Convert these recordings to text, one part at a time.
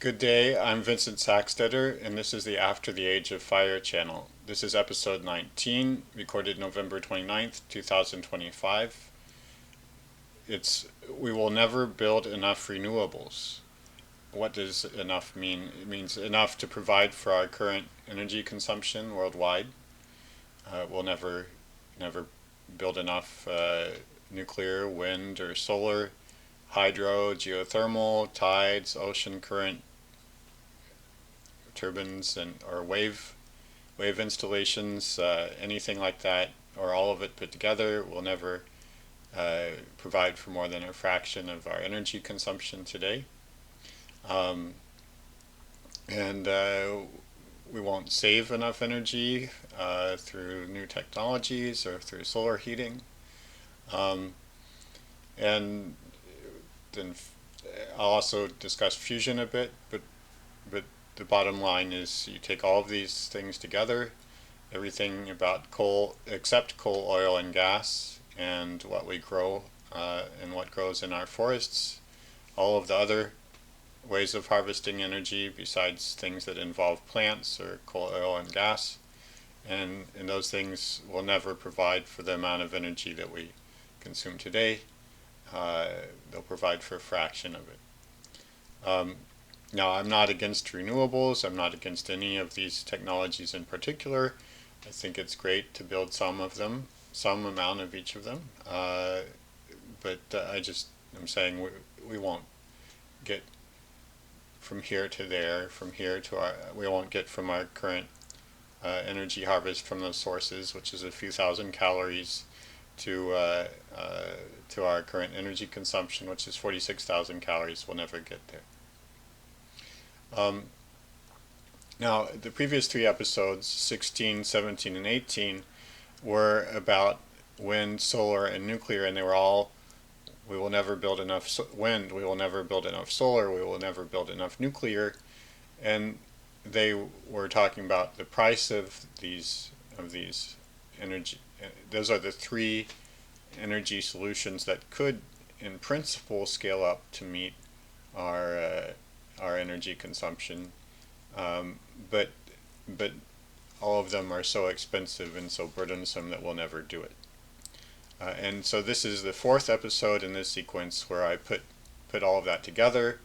Good day, I'm Vincent Saxtetter, and this is the After the Age of Fire channel. This is episode 19, recorded November 29th, 2025. We will never build enough renewables. What does enough mean? It means enough to provide for our current energy consumption worldwide. We'll never build enough nuclear, wind, or solar, hydro, geothermal, tides, ocean current, turbines, and or wave installations, anything like that, or all of it put together will never provide for more than a fraction of our energy consumption today. Um, and we won't save enough energy through new technologies or through solar heating. Um, and then I'll also discuss fusion a bit, but the bottom line is you take all of these things together, everything about coal except coal, oil, and gas, and what we grow and what grows in our forests, all of the other ways of harvesting energy besides things that involve plants or coal, oil, and gas. And those things will never provide for the amount of energy that we consume today. They'll provide for a fraction of it. Um, Now, I'm not against renewables. I'm not against any of these technologies in particular. I think it's great to build some of them, some amount of each of them. I'm saying we won't get from here to there, from here to we won't get from our current energy harvest from those sources, which is a few thousand calories, to to our current energy consumption, which is 46,000 calories. We'll never get there. Um, Now, the previous three episodes, 16, 17, and 18, were about wind, solar, and nuclear, and they were all we will never build enough wind, we will never build enough solar, we will never build enough nuclear, and they were talking about the price of these energy. Those are the three energy solutions that could, in principle, scale up to meet our our energy consumption. But but all of them are so expensive and so burdensome that we'll never do it. And so this is the fourth episode in this sequence where I put all of that together,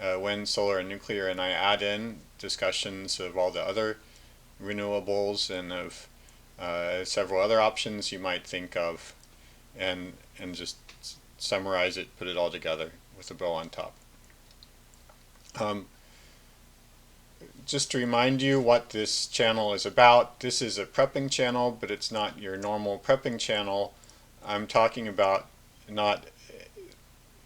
wind, solar, and nuclear, and I add in discussions of all the other renewables and of several other options you might think of, and just summarize it, put it all together with a bow on top. Um, just to remind you what this channel is about, this is a prepping channel, but it's not your normal prepping channel. I'm talking about not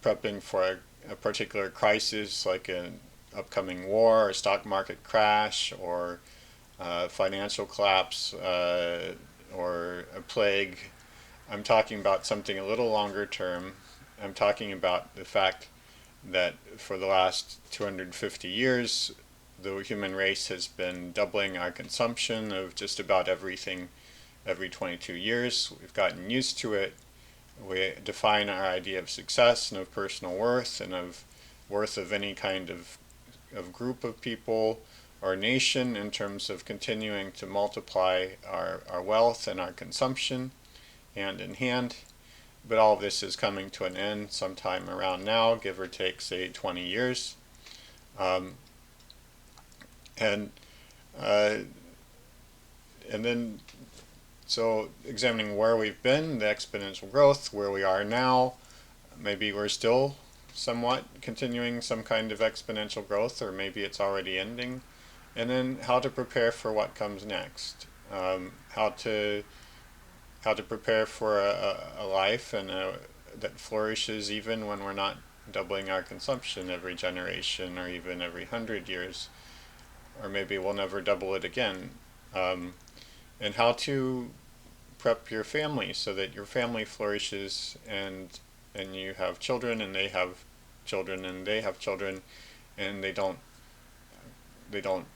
prepping for a particular crisis like an upcoming war or stock market crash or financial collapse or a plague. I'm talking about something a little longer term. I'm talking about the fact that for the last 250 years, the human race has been doubling our consumption of just about everything every 22 years. We've gotten used to it. We define our idea of success and of personal worth and of worth of any kind of group of people or nation in terms of continuing to multiply our wealth and our consumption hand in hand. But all of this is coming to an end sometime around now, give or take, say, 20 years. Um, and uh, and then so examining where we've been, the exponential growth, where we are now, maybe we're still somewhat continuing some kind of exponential growth, or maybe it's already ending, and then how to prepare for what comes next, how to prepare for a life that flourishes even when we're not doubling our consumption every generation or even every 100 years, or maybe we'll never double it again. Um, and how to prep your family so that your family flourishes and you have children and they have children and they have children and they don't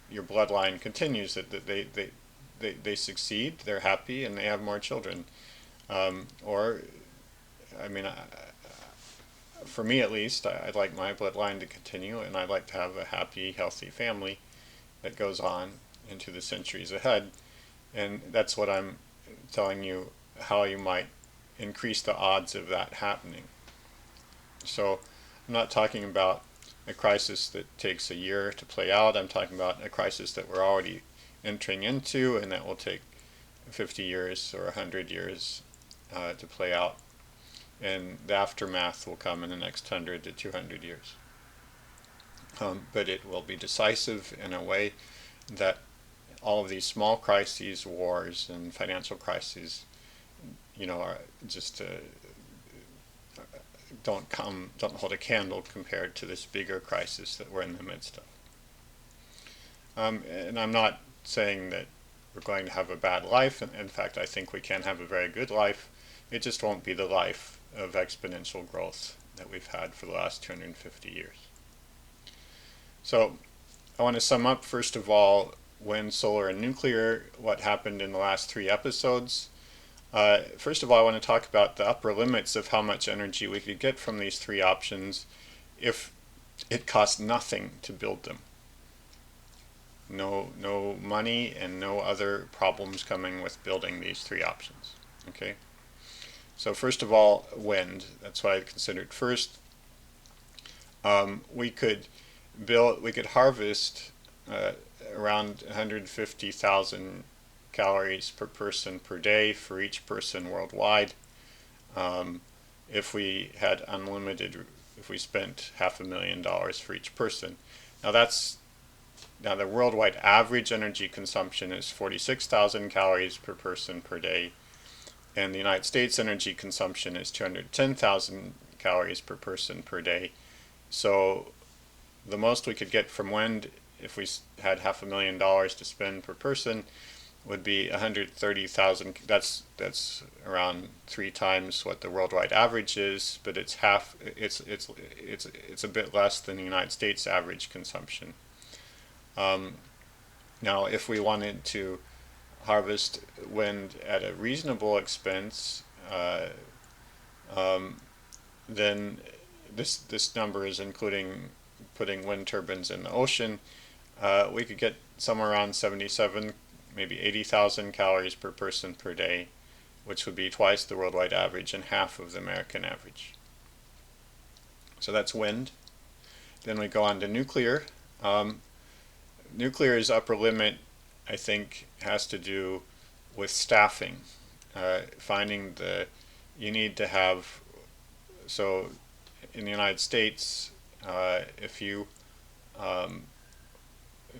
your bloodline continues that they succeed, they're happy, and they have more children. Or I mean for me at least, I'd like my bloodline to continue, and I'd like to have a happy, healthy family that goes on into the centuries ahead. And that's what I'm telling you, how you might increase the odds of that happening. So I'm not talking about a crisis that takes a year to play out. I'm talking about a crisis that we're already entering into and that will take 50 years or 100 years to play out. And the aftermath will come in the next 100 to 200 years. But it will be decisive in a way that all of these small crises, wars, and financial crises, are just don't hold a candle compared to this bigger crisis that we're in the midst of. And I'm not saying that we're going to have a bad life. In fact, I think we can have a very good life. It just won't be the life of exponential growth that we've had for the last 250 years. So I want to sum up, first of all, wind, solar, and nuclear, what happened in the last 3 episodes. First of all, I want to talk about the upper limits of how much energy we could get from these 3 options if it cost nothing to build them. No money and no other problems coming with building these 3 options. Okay. So first of all, wind. That's what I considered first. We could harvest around 150,000 calories per person per day for each person worldwide. If we had unlimited, if we spent $500,000 for each person. Now the worldwide average energy consumption is 46,000 calories per person per day, and the United States energy consumption is 210,000 calories per person per day. So the most we could get from wind, if we had $500,000 to spend per person, would be 130,000. That's around 3 times what the worldwide average is, but it's a bit less than the United States average consumption. Now, if we wanted to harvest wind at a reasonable expense, then this number is including putting wind turbines in the ocean. We could get somewhere around 77, maybe 80,000 calories per person per day, which would be twice the worldwide average and half of the American average. So that's wind. Then we go on to nuclear. Nuclear's upper limit, I think, has to do with staffing. Finding you need to have, so in the United States, if you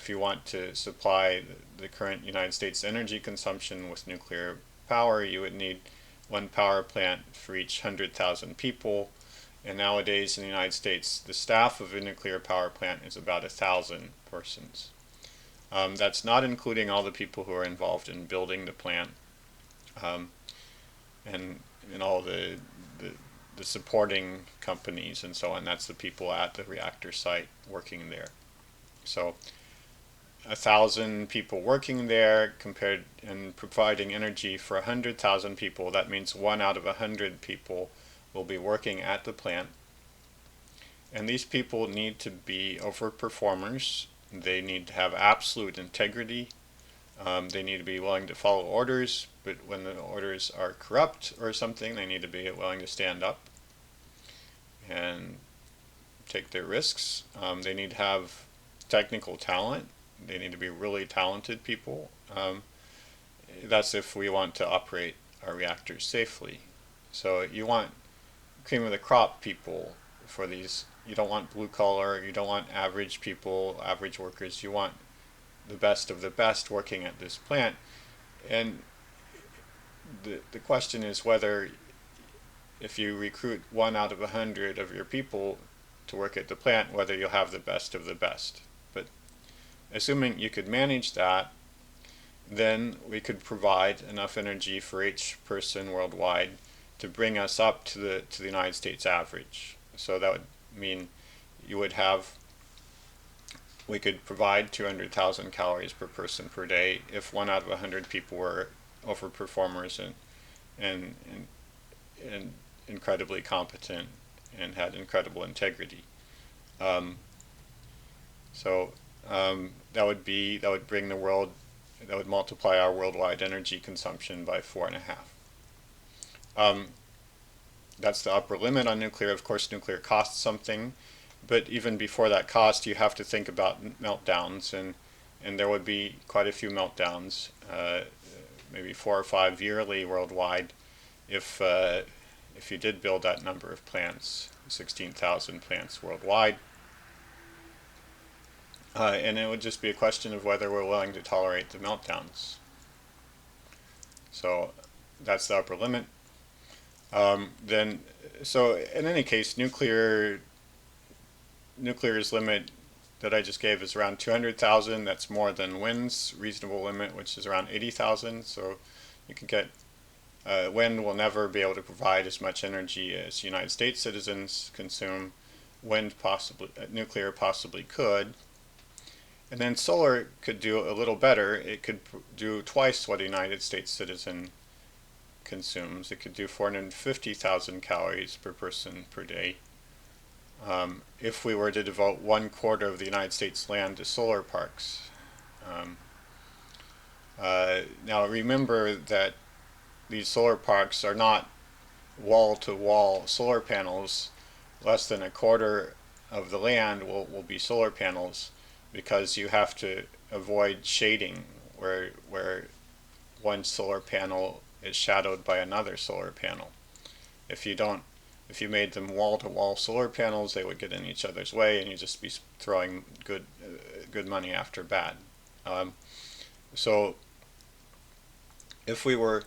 want to supply the current United States energy consumption with nuclear power, you would need 1 power plant for each 100,000 people. And nowadays in the United States, the staff of a nuclear power plant is about 1,000 persons. That's not including all the people who are involved in building the plant, and all the supporting companies and so on. That's the people at the reactor site working there. So 1,000 people working there compared and providing energy for 100,000 people. That means 1 out of 100 people will be working at the plant. And these people need to be overperformers. They need to have absolute integrity. They need to be willing to follow orders, but when the orders are corrupt or something, they need to be willing to stand up and take their risks. They need to have technical talent. They need to be really talented people. That's if we want to operate our reactors safely. So you want cream of the crop people for these. You don't want blue collar, you don't want average people, average workers. You want the best of the best working at this plant. And the question is whether, if you recruit 1 out of 100 of your people to work at the plant, whether you'll have the best of the best. But assuming you could manage that, then we could provide enough energy for each person worldwide to bring us up to the United States average. So that would mean we could provide 200,000 calories per person per day if 1 out of 100 people were overperformers and incredibly competent and had incredible integrity. Um, so that would bring the world, that would multiply our worldwide energy consumption by 4.5. Um, that's the upper limit on nuclear. Of course, nuclear costs something, but even before that cost, you have to think about meltdowns, and there would be quite a few meltdowns, maybe 4 or 5 yearly worldwide, if you did build that number of plants, 16,000 plants worldwide. And it would just be a question of whether we're willing to tolerate the meltdowns. So that's the upper limit. So in any case, nuclear's limit that I just gave is around 200,000. That's more than wind's reasonable limit, which is around 80,000. So you can get wind will never be able to provide as much energy as United States citizens consume. Nuclear possibly could. And then solar could do a little better. It could do twice what a United States citizen consumes. It could do 450,000 calories per person per day. If we were to devote 1/4 of the United States land to solar parks. Now remember that these solar parks are not wall-to-wall solar panels. Less than 1/4 of the land will be solar panels, because you have to avoid shading where one solar panel is shadowed by another solar panel. If you made them wall-to-wall solar panels, they would get in each other's way, and you'd just be throwing good money after bad. So if we were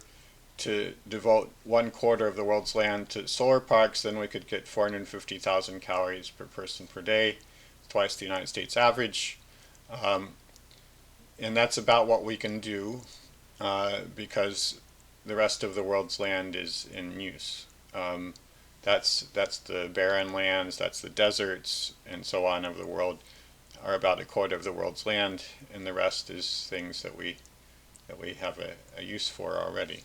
to devote 1/4 of the world's land to solar parks, then we could get 450,000 calories per person per day, twice the United States average. And that's about what we can do, because the rest of the world's land is in use. That's the barren lands, that's the deserts, and so on of the world are about 1/4 of the world's land, and the rest is things that we have a use for already.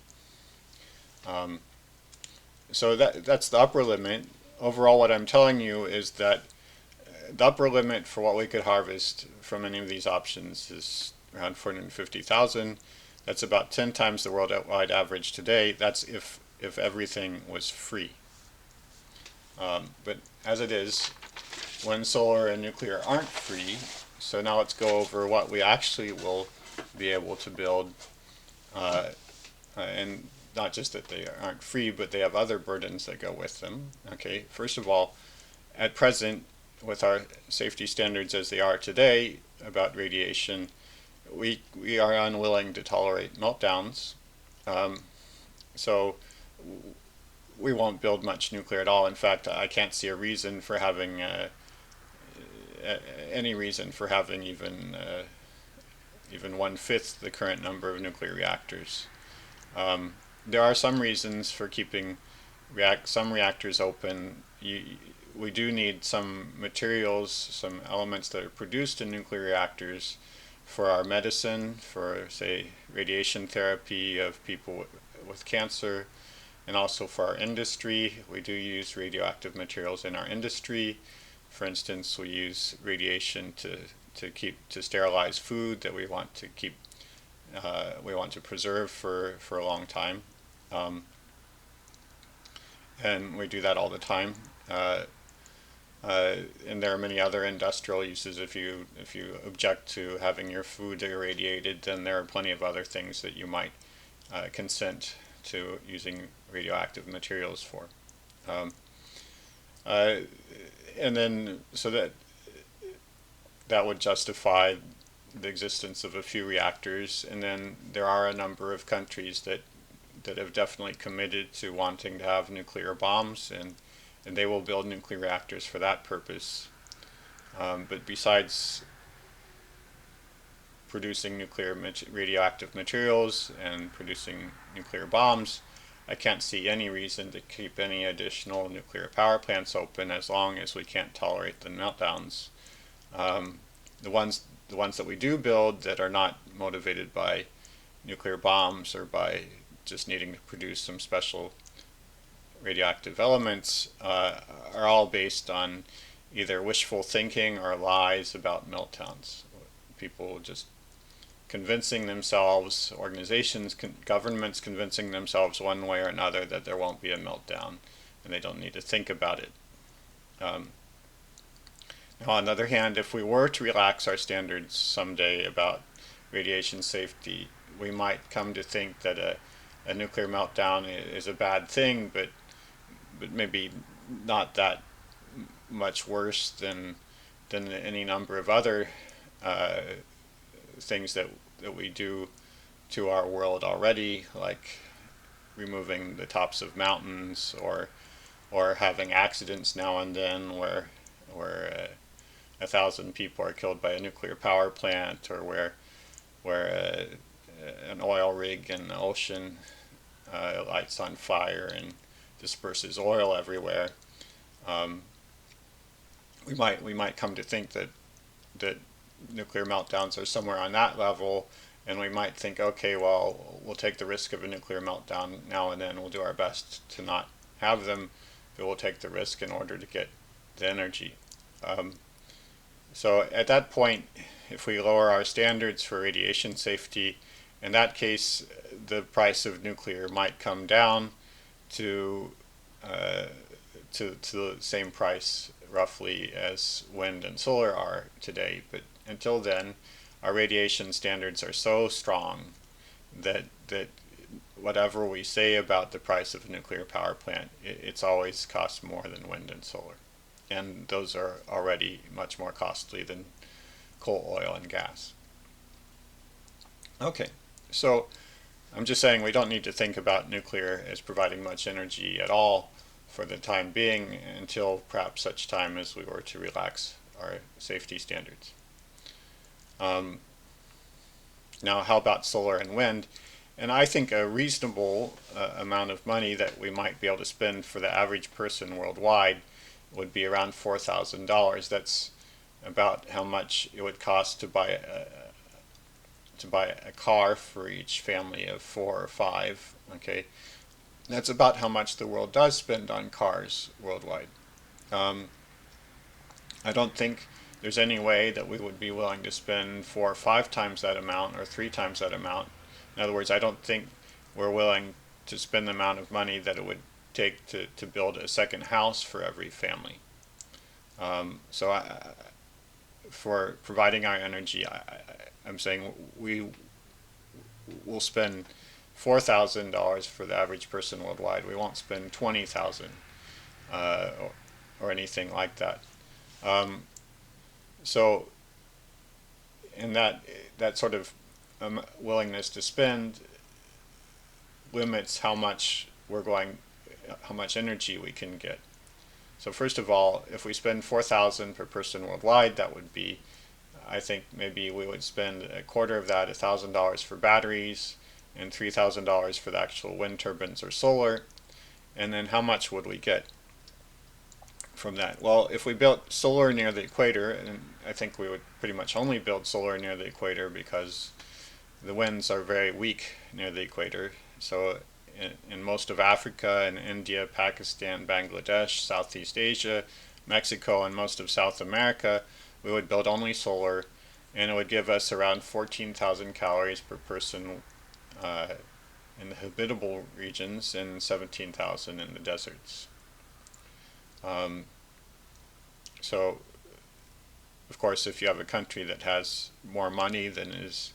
So that's the upper limit. Overall, what I'm telling you is that the upper limit for what we could harvest from any of these options is around 450,000. That's about 10 times the worldwide average today. That's if everything was free. But as it is, wind, solar, and nuclear aren't free. So now let's go over what we actually will be able to build, and not just that they aren't free, but they have other burdens that go with them. Okay, first of all, at present, with our safety standards as they are today about radiation, we are unwilling to tolerate meltdowns. So we won't build much nuclear at all. In fact, I can't see a reason for having any reason for having even 1/5 the current number of nuclear reactors. There are some reasons for keeping some reactors open. We do need some materials, some elements that are produced in nuclear reactors for our medicine, for, say, radiation therapy of people with cancer, and also for our industry. We do use radioactive materials in our industry. For instance, we use radiation to sterilize food that we want to keep, we want to preserve for a long time, and we do that all the time. And there are many other industrial uses. If you object to having your food irradiated, then there are plenty of other things that you might consent to using radioactive materials for. And then, so that would justify the existence of a few reactors. And then there are a number of countries that have definitely committed to wanting to have nuclear bombs, and they will build nuclear reactors for that purpose. But besides producing radioactive materials and producing nuclear bombs, I can't see any reason to keep any additional nuclear power plants open as long as we can't tolerate the meltdowns. The ones that we do build that are not motivated by nuclear bombs or by just needing to produce some special radioactive elements are all based on either wishful thinking or lies about meltdowns. People just convincing themselves, organizations, governments convincing themselves one way or another that there won't be a meltdown and they don't need to think about it. Now, on the other hand, if we were to relax our standards someday about radiation safety, we might come to think that a nuclear meltdown is a bad thing, but maybe not that much worse than any number of other things that we do to our world already, like removing the tops of mountains, or having accidents now and then where 1,000 people are killed by a nuclear power plant, or where an oil rig in the ocean lights on fire and disperses oil everywhere. We might come to think that nuclear meltdowns are somewhere on that level, and we might think, okay, well, we'll take the risk of a nuclear meltdown now and then. We'll do our best to not have them, but we'll take the risk in order to get the energy. So at that point, if we lower our standards for radiation safety, in that case, the price of nuclear might come down to the same price roughly as wind and solar are today. But until then, our radiation standards are so strong that whatever we say about the price of a nuclear power plant, it's always cost more than wind and solar. And those are already much more costly than coal, oil, and gas. Okay, so I'm just saying we don't need to think about nuclear as providing much energy at all for the time being, until perhaps such time as we were to relax our safety standards. Now, how about solar and wind? And I think a reasonable amount of money that we might be able to spend for the average person worldwide would be around $4,000. That's about how much it would cost to buy a car for each family of 4 or 5. Okay, that's about how much the world does spend on cars worldwide. I don't think there's any way that we would be willing to spend 4 or 5 times that amount, or 3 times that amount. In other words, I don't think we're willing to spend the amount of money that it would take to build a second house for every family. So for providing our energy, I'm saying we will spend $4,000 for the average person worldwide. We won't spend $20,000 or anything like that. So, and that sort of willingness to spend limits how much energy we can get. So first of all, if we spend $4,000 per person worldwide, that would be, I think maybe we would spend a quarter of that, $1,000 for batteries, and $3,000 for the actual wind turbines or solar. And then how much would we get from that? Well, if we built solar near the equator, and I think we would pretty much only build solar near the equator because the winds are very weak near the equator. So in most of Africa and India, Pakistan, Bangladesh, Southeast Asia, Mexico, and most of South America, we would build only solar, and it would give us around 14,000 calories per person in the habitable regions, and 17,000 in the deserts. So, of course, if you have a country that has more money than is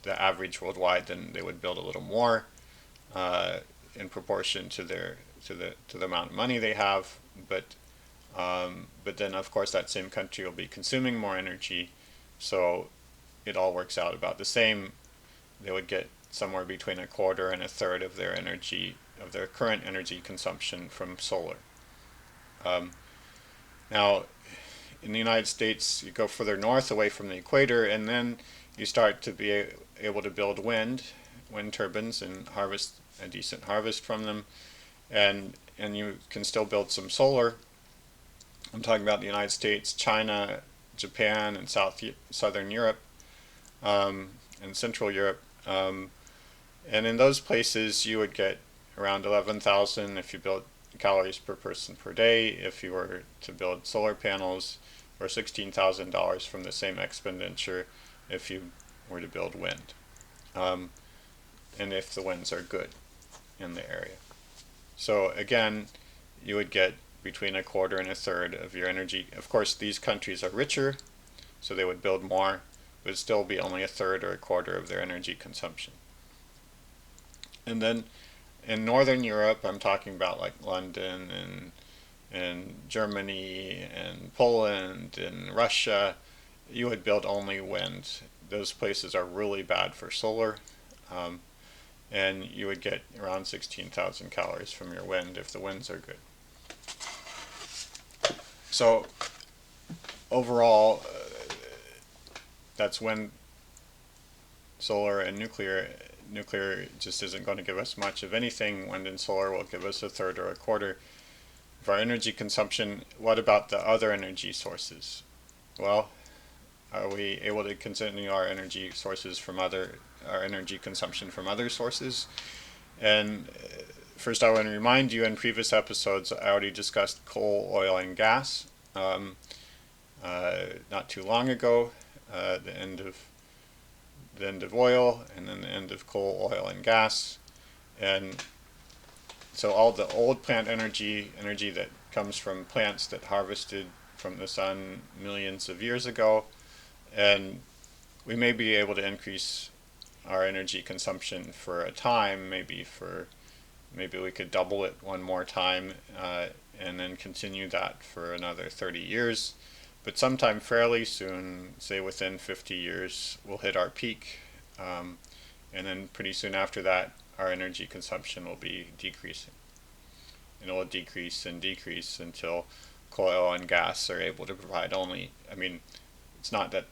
the average worldwide, then they would build a little more in proportion to the amount of money they have. But then, of course, that same country will be consuming more energy, so it all works out about the same. They would get somewhere between a quarter and a third of their energy, of their current energy consumption, from solar. Now, in the United States, you go further north away from the equator, and then you start to be able to build wind turbines, and harvest a decent harvest from them, and you can still build some solar. I'm talking about the United States, China, Japan, and Southern Europe, and Central Europe. And in those places, you would get around 11,000 if you build calories per person per day if you were to build solar panels, or $16,000 from the same expenditure if you were to build wind, and if the winds are good in the area. So again, you would get between a quarter and a third of your energy. Of course, these countries are richer, so they would build more, but it would still be only a third or a quarter of their energy consumption. And then in Northern Europe, I'm talking about like London and Germany and Poland and Russia, you would build only wind. Those places are really bad for solar, and you would get around 16,000 calories from your wind if the winds are good. So overall, that's wind, solar, and nuclear. Nuclear just isn't going to give us much of anything. Wind and solar will give us a third or a quarter of our energy consumption. What about the other energy sources? Well, are we able to continue our energy sources from our energy consumption from other sources? And first, I want to remind you, in previous episodes, I already discussed coal, oil, and gas not too long ago. The end of oil, and then the end of coal, oil, and gas. And so all the old plant energy that comes from plants that harvested from the sun millions of years ago, and we may be able to increase our energy consumption for a time. Maybe we could double it one more time, and then continue that for another 30 years. But sometime fairly soon, say within 50 years, we'll hit our peak, and then pretty soon after that, our energy consumption will be decreasing. And it will decrease and decrease until coal, oil, and gas are able to provide only, it's not that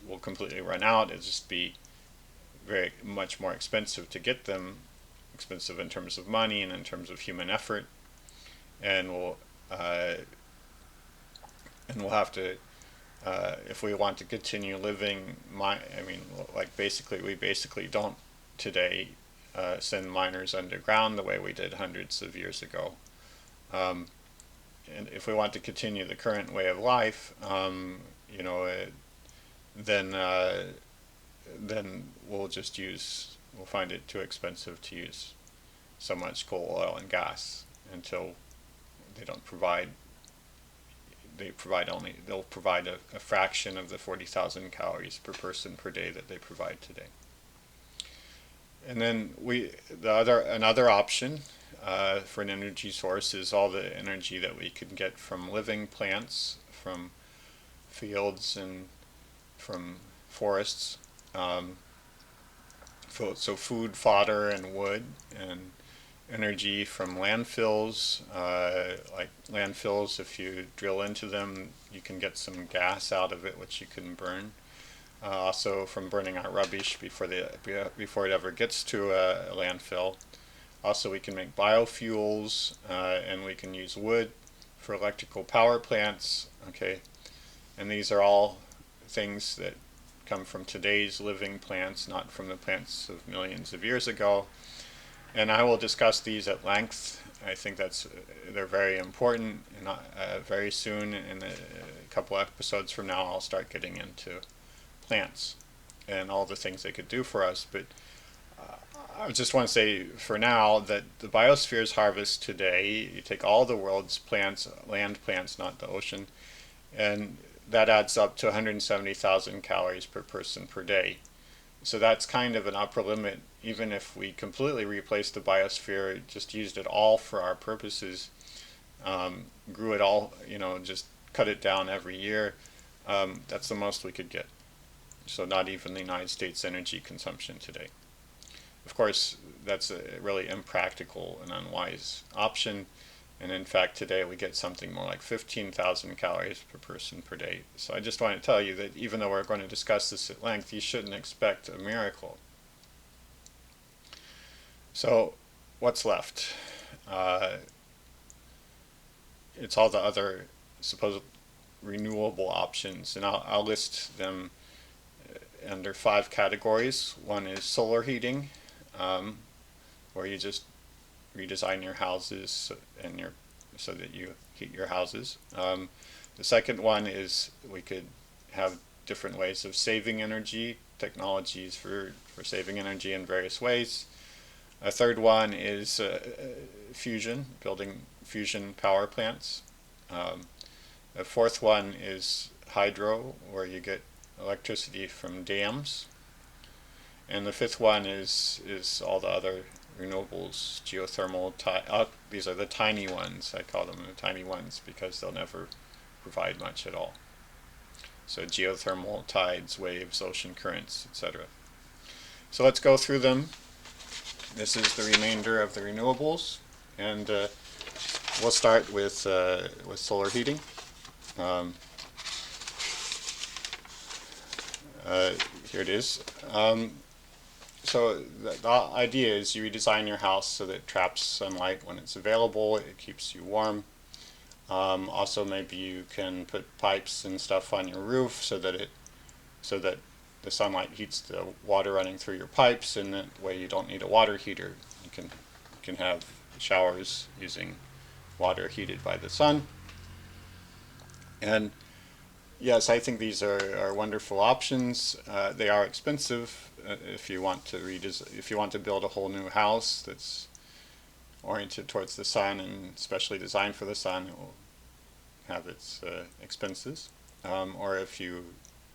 we'll completely run out, it'll just be very much more expensive to get them, expensive in terms of money and in terms of human effort, and we'll have to, if we want to continue living, we basically don't today send miners underground the way we did hundreds of years ago. And if we want to continue the current way of life, then we'll find it too expensive to use so much coal, oil, and gas until they'll provide a fraction of the 40,000 calories per person per day that they provide today. And then another option for an energy source is all the energy that we can get from living plants, from fields, and from forests. So food, fodder, and wood, and energy from landfills. Like landfills, if you drill into them, you can get some gas out of it, which you can burn. Also from burning out rubbish before it ever gets to a landfill. Also, we can make biofuels, and we can use wood for electrical power plants. Okay, and these are all things that come from today's living plants, not from the plants of millions of years ago. And I will discuss these at length. I think they're very important, and very soon, in a couple episodes from now, I'll start getting into plants and all the things they could do for us. But I just want to say for now that the biosphere's harvest today, you take all the world's plants, land plants, not the ocean, and that adds up to 170,000 calories per person per day. So that's kind of an upper limit. Even if we completely replaced the biosphere, just used it all for our purposes, grew it all, just cut it down every year, that's the most we could get. So not even the United States energy consumption today. Of course, that's a really impractical and unwise option. And in fact, today we get something more like 15,000 calories per person per day. So I just want to tell you that even though we're going to discuss this at length, you shouldn't expect a miracle. So what's left? It's all the other supposed renewable options, and I'll list them under 5 categories. One is solar heating, where you just redesign your houses and so that you heat your houses. The second one is we could have different ways of saving energy, technologies for saving energy in various ways. A third one is fusion, building fusion power plants. A fourth one is hydro, where you get electricity from dams. And the fifth one is all the other renewables, geothermal. These are the tiny ones. I call them the tiny ones because they'll never provide much at all. So geothermal, tides, waves, ocean currents, etc. So let's go through them. This is the remainder of the renewables, and we'll start with solar heating. Here it is. So the idea is you redesign your house so that it traps sunlight when it's available. It keeps you warm. Also, maybe you can put pipes and stuff on your roof so that the sunlight heats the water running through your pipes, and that way you don't need a water heater. You can have showers using water heated by the sun. And yes, I think these are wonderful options. They are expensive if you want to build a whole new house that's oriented towards the sun and specially designed for the sun. It will have its expenses. Or if you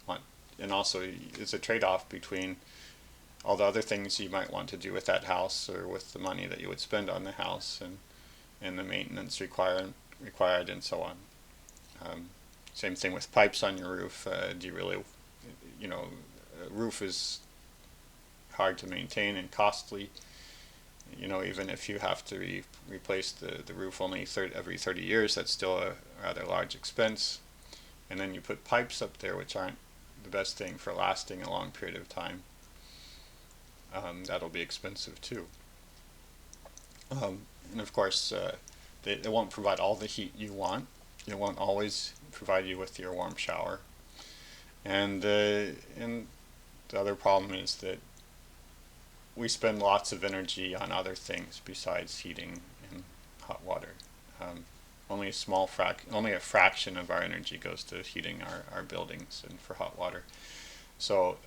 want, and also it's a trade-off between all the other things you might want to do with that house or with the money that you would spend on the house and the maintenance required and so on. Same thing with pipes on your roof. Do you really, a roof is hard to maintain and costly. Even if you have to replace the roof only every 30 years, that's still a rather large expense. And then you put pipes up there, which aren't the best thing for lasting a long period of time. That'll be expensive too. And of course, they won't provide all the heat you want. It won't always provide you with your warm shower. And the other problem is that we spend lots of energy on other things besides heating and hot water. Only a fraction of our energy goes to heating our buildings and for hot water. So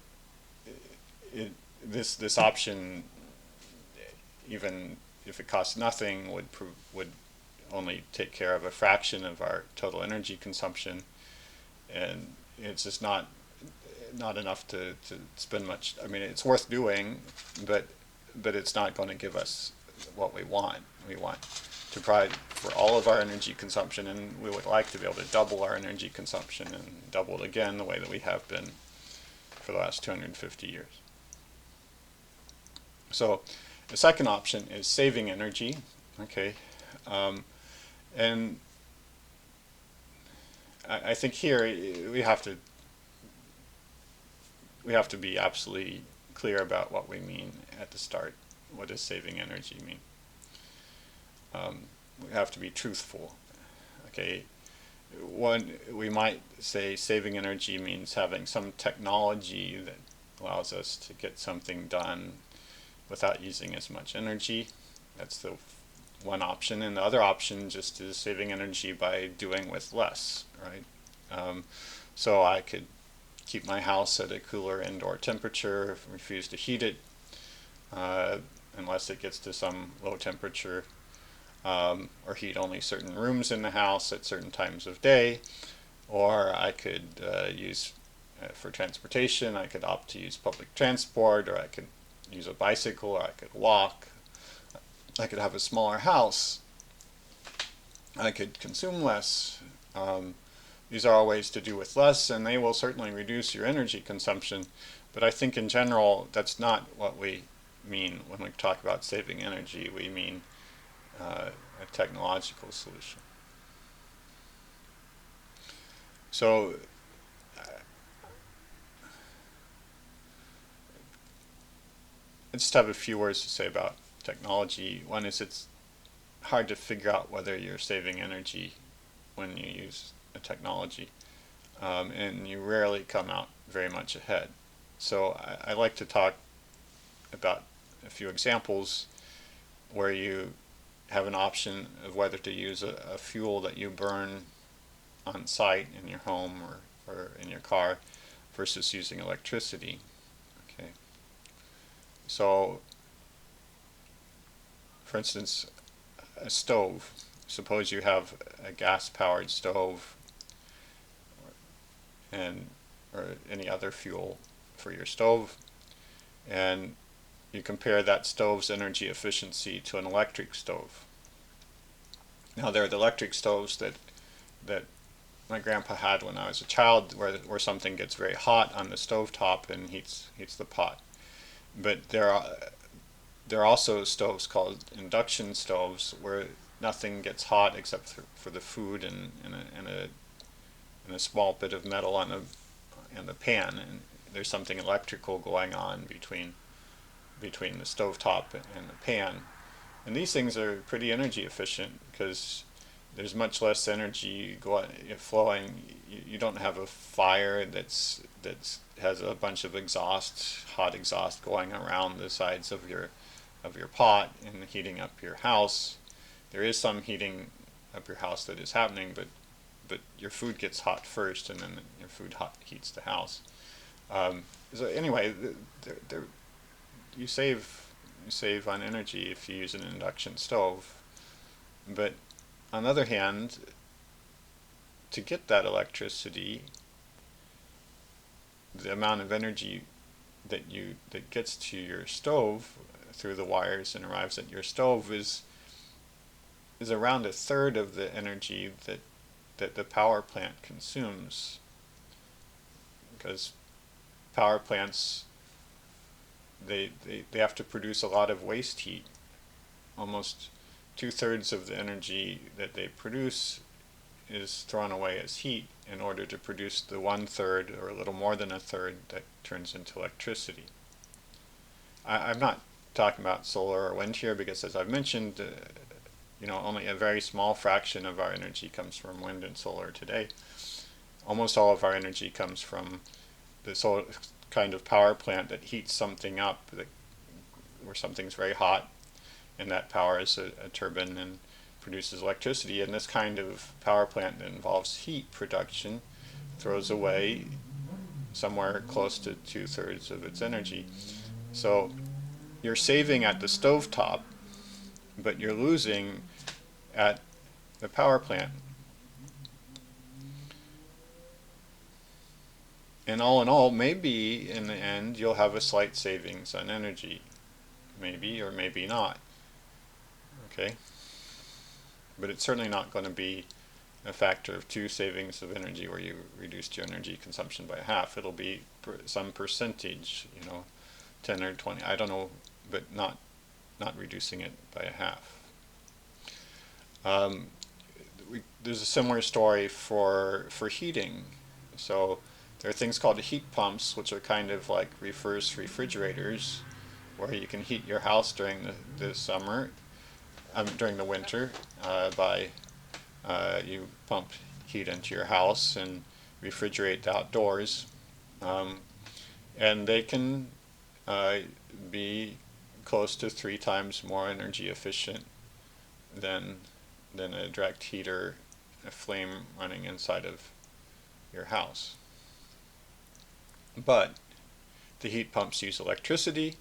this option, even if it costs nothing, would only take care of a fraction of our total energy consumption, and it's just not enough to spend much. I mean, it's worth doing, but it's not going to give us what we want. We want to provide for all of our energy consumption, and we would like to be able to double our energy consumption and double it again the way that we have been for the last 250 years. So the second option is saving energy. Okay. And I think here we have to be absolutely clear about what we mean at the start. What does saving energy mean? We have to be truthful. Okay, we might say saving energy means having some technology that allows us to get something done without using as much energy. That's the one option, and the other option just is saving energy by doing with less, right? So I could keep my house at a cooler indoor temperature, refuse to heat it unless it gets to some low temperature, or heat only certain rooms in the house at certain times of day, or I could use for transportation, I could opt to use public transport, or I could use a bicycle, or I could walk. I could have a smaller house. I could consume less. These are all ways to do with less, and they will certainly reduce your energy consumption. But I think in general, that's not what we mean when we talk about saving energy. We mean a technological solution. So I just have a few words to say about technology. One is it's hard to figure out whether you're saving energy when you use a technology, and you rarely come out very much ahead. So I like to talk about a few examples where you have an option of whether to use a fuel that you burn on site in your home or in your car versus using electricity. Okay. So, for instance, a stove. Suppose you have a gas-powered stove and or any other fuel for your stove, and you compare that stove's energy efficiency to an electric stove. Now there are the electric stoves that my grandpa had when I was a child, where something gets very hot on the stove top and heats the pot. But there are also stoves called induction stoves where nothing gets hot except for the food and a small bit of metal on the pan, and there's something electrical going on between the stovetop and the pan. And these things are pretty energy efficient because there's much less energy flowing. You don't have a fire that's has a bunch of hot exhaust going around the sides of your pot and heating up your house. There is some heating up your house that is happening, but your food gets hot first, and then your food heats the house. So anyway, you save on energy if you use an induction stove. But on the other hand, to get that electricity, the amount of energy that gets to your stove through the wires and arrives at your stove is around a third of the energy that the power plant consumes, because power plants they have to produce a lot of waste heat. Almost 2/3 of the energy that they produce is thrown away as heat in order to produce the 1/3 or a little more than a third that turns into electricity. I'm not talking about solar or wind here because, as I've mentioned, only a very small fraction of our energy comes from wind and solar today. Almost all of our energy comes from the solar kind of power plant that heats something up, where something's very hot, and that powers a turbine and produces electricity. And this kind of power plant that involves heat production throws away somewhere close to 2/3 of its energy. So you're saving at the stovetop, but you're losing at the power plant. And all in all, maybe in the end you'll have a slight savings on energy. Maybe or maybe not. Okay? But it's certainly not going to be a factor of 2 savings of energy where you reduced your energy consumption by half. It'll be some percentage, 10 or 20, I don't know, but not reducing it by a half. There's a similar story for heating. So there are things called heat pumps, which are kind of like reverse refrigerators, where you can heat your house during the summer, during the winter, by you pump heat into your house and refrigerate outdoors, and they can be close to 3 times more energy efficient than a direct heater, a flame running inside of your house. But the heat pumps use electricity.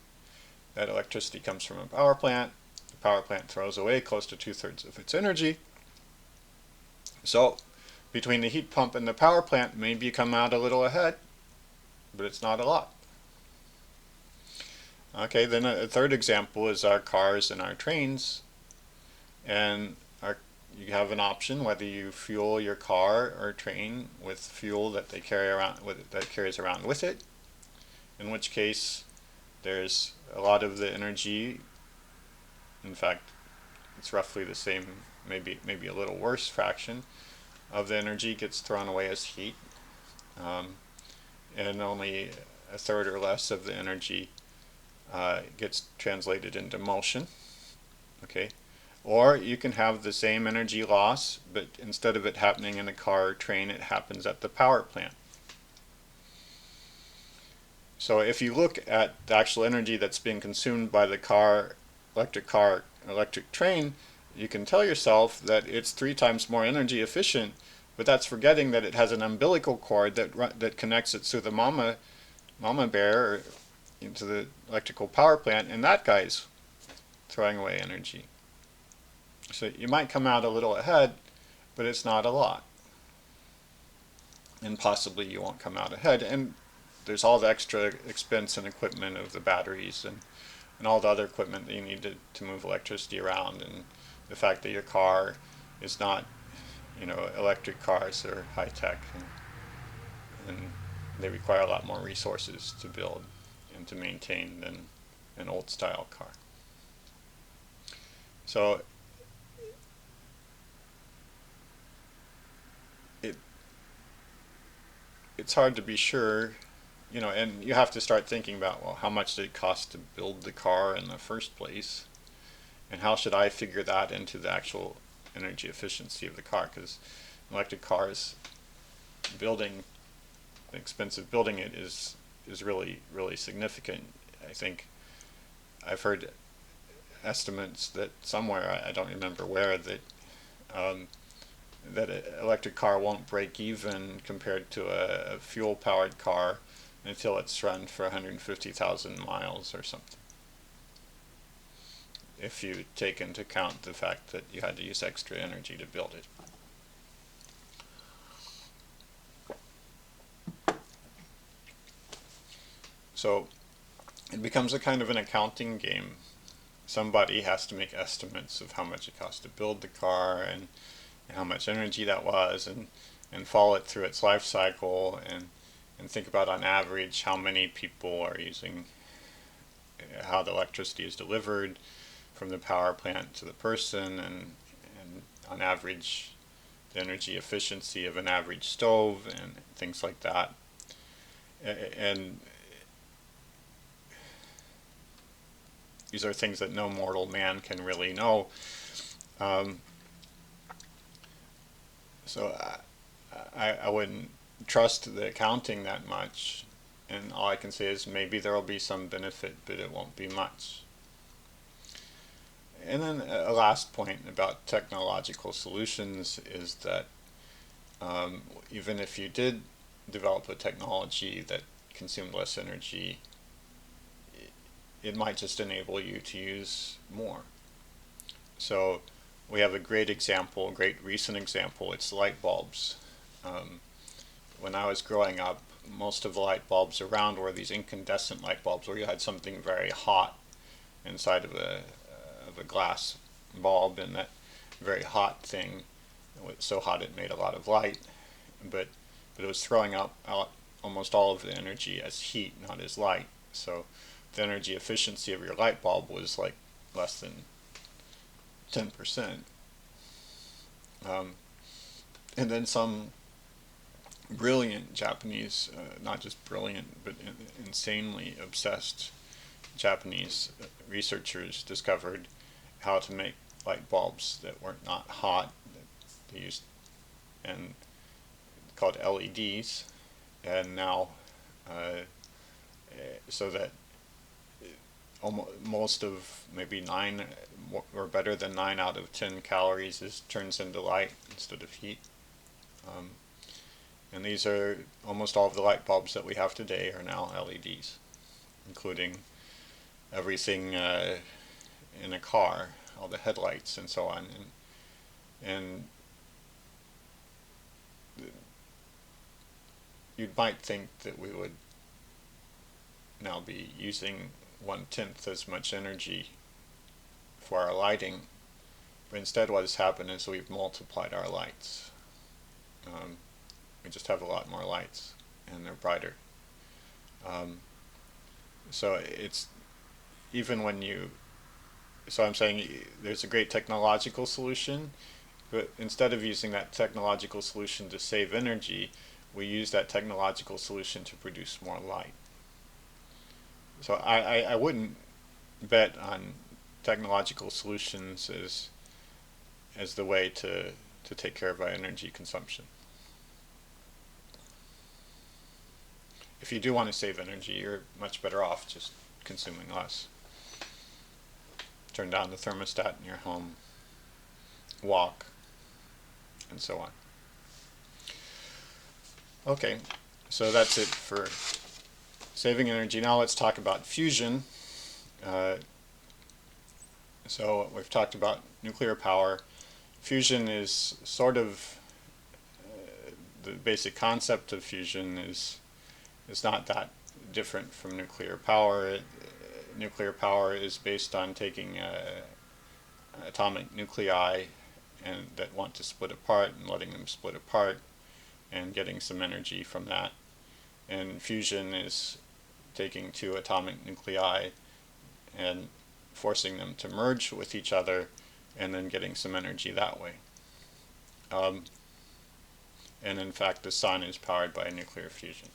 That electricity comes from a power plant. The power plant throws away close to 2/3 of its energy. So between the heat pump and the power plant, maybe you come out a little ahead, but it's not a lot. Okay, then a third example is our cars and our trains. And you have an option whether you fuel your car or train with fuel that they carry around that carries around with it, in which case there's a lot of the energy. In fact, it's roughly the same, maybe a little worse fraction of the energy gets thrown away as heat, and only a third or less of the energy gets translated into motion. Okay. Or you can have the same energy loss, but instead of it happening in a car or train, it happens at the power plant. So if you look at the actual energy that's being consumed by the electric car, electric train, you can tell yourself that it's 3 times more energy efficient, but that's forgetting that it has an umbilical cord that connects it to the mama bear into the electrical power plant, and that guy's throwing away energy. So you might come out a little ahead, but it's not a lot. And possibly you won't come out ahead. And there's all the extra expense and equipment of the batteries and all the other equipment that you need to move electricity around, and the fact that your car is not, electric cars are high tech, and they require a lot more resources to build and to maintain than an old style car. So it's hard to be sure, and you have to start thinking about, well, how much did it cost to build the car in the first place, and how should I figure that into the actual energy efficiency of the car? Because electric cars, expensive building it is really, really significant. I think I've heard estimates that somewhere, I don't remember where, that an electric car won't break even compared to a fuel-powered car until it's run for 150,000 miles or something, if you take into account the fact that you had to use extra energy to build it. So it becomes a kind of an accounting game. Somebody has to make estimates of how much it costs to build the car, and how much energy that was, and follow it through its life cycle, and think about on average how many people are using, how the electricity is delivered from the power plant to the person, and on average the energy efficiency of an average stove, and things like that. And these are things that no mortal man can really know. So I wouldn't trust the accounting that much, and all I can say is maybe there will be some benefit, but it won't be much. And then a last point about technological solutions is that even if you did develop a technology that consumed less energy, it might just enable you to use more. So we have a great recent example, it's light bulbs. When I was growing up, most of the light bulbs around were these incandescent light bulbs where you had something very hot inside of a glass bulb, and that very hot thing was so hot it made a lot of light, but it was throwing out almost all of the energy as heat, not as light. So the energy efficiency of your light bulb was like less than 10%. And then some brilliant Japanese, not just brilliant, but insanely obsessed Japanese researchers discovered how to make light bulbs that were not hot, that they used, and called LEDs, and now so that most of maybe 9 or better than 9 out of 10 calories turns into light instead of heat. And these are almost all of the light bulbs that we have today are now LEDs, including everything in a car, all the headlights and so on. And you might think that we would now be using 1/10 as much energy for our lighting, but instead what has happened is we've multiplied our lights. We just have a lot more lights, and they're brighter. So it's even when you, so I'm saying there's a great technological solution, but instead of using that technological solution to save energy, we use that technological solution to produce more light. So I wouldn't bet on technological solutions as the way to take care of our energy consumption. If you do want to save energy, you're much better off just consuming less. Turn down the thermostat in your home, walk, and so on. Okay, so that's it for saving energy. Now let's talk about fusion. Uh, so we've talked about nuclear power. Fusion is sort of the basic concept of fusion is not that different from nuclear power. Nuclear power is based on taking atomic nuclei and that want to split apart and letting them split apart and getting some energy from that. And fusion is taking two atomic nuclei and forcing them to merge with each other and then getting some energy that way. And in fact, the sun is powered by nuclear fusion.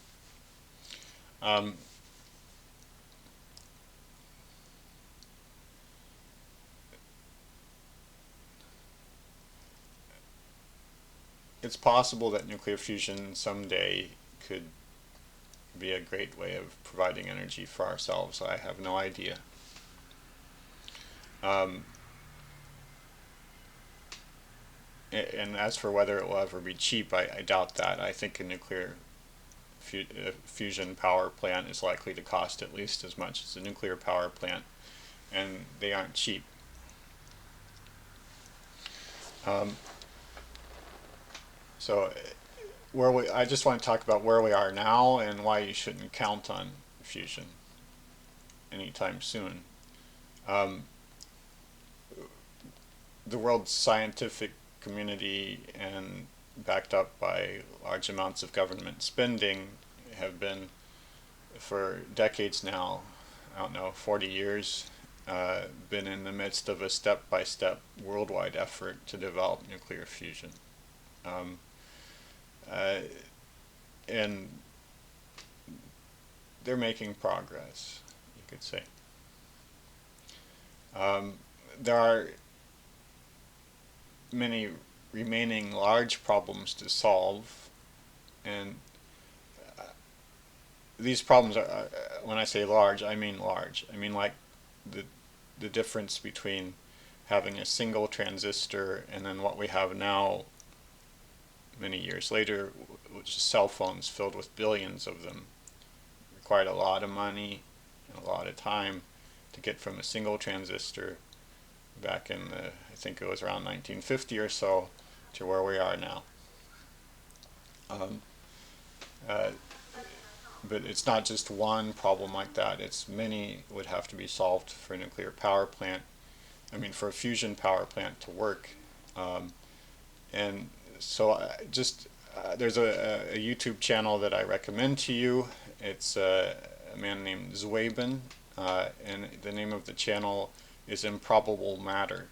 It's possible that nuclear fusion someday could be a great way of providing energy for ourselves. I have no idea. And as for whether it will ever be cheap, I doubt that. I think a nuclear fusion power plant is likely to cost at least as much as a nuclear power plant, and they aren't cheap. So I just want to talk about where we are now and why you shouldn't count on fusion anytime soon. The world's scientific community, and backed up by large amounts of government spending, have been for decades now, I don't know, 40 years, been in the midst of a step-by-step worldwide effort to develop nuclear fusion. And they're making progress, you could say. There are many remaining large problems to solve, and these problems are, when I say large, I mean large. I mean like the difference between having a single transistor and then what we have now many years later, which is cell phones filled with billions of them. Required a lot of money and a lot of time to get from a single transistor back in the, I think it was around 1950 or so, to where we are now. But it's not just one problem like that. It's many would have to be solved for a nuclear power plant. I mean, for a fusion power plant to work. And so there's a YouTube channel that I recommend to you. It's a man named Zweben, and the name of the channel is Improbable Matter.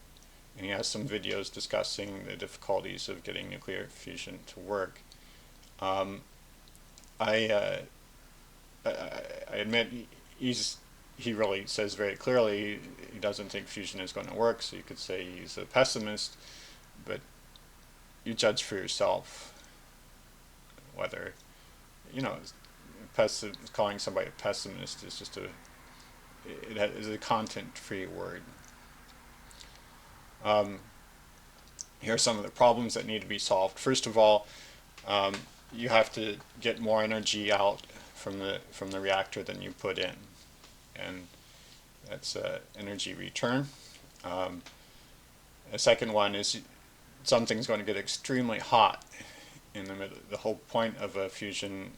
And he has some videos discussing the difficulties of getting nuclear fusion to work. I admit he really says very clearly he doesn't think fusion is going to work, so you could say he's a pessimist, but you judge for yourself whether, calling somebody a pessimist is just it is a content-free word. Here are some of the problems that need to be solved. First of all, you have to get more energy out from the reactor than you put in, and that's energy return. A second one is something's going to get extremely hot in the middle. The whole point of a fusion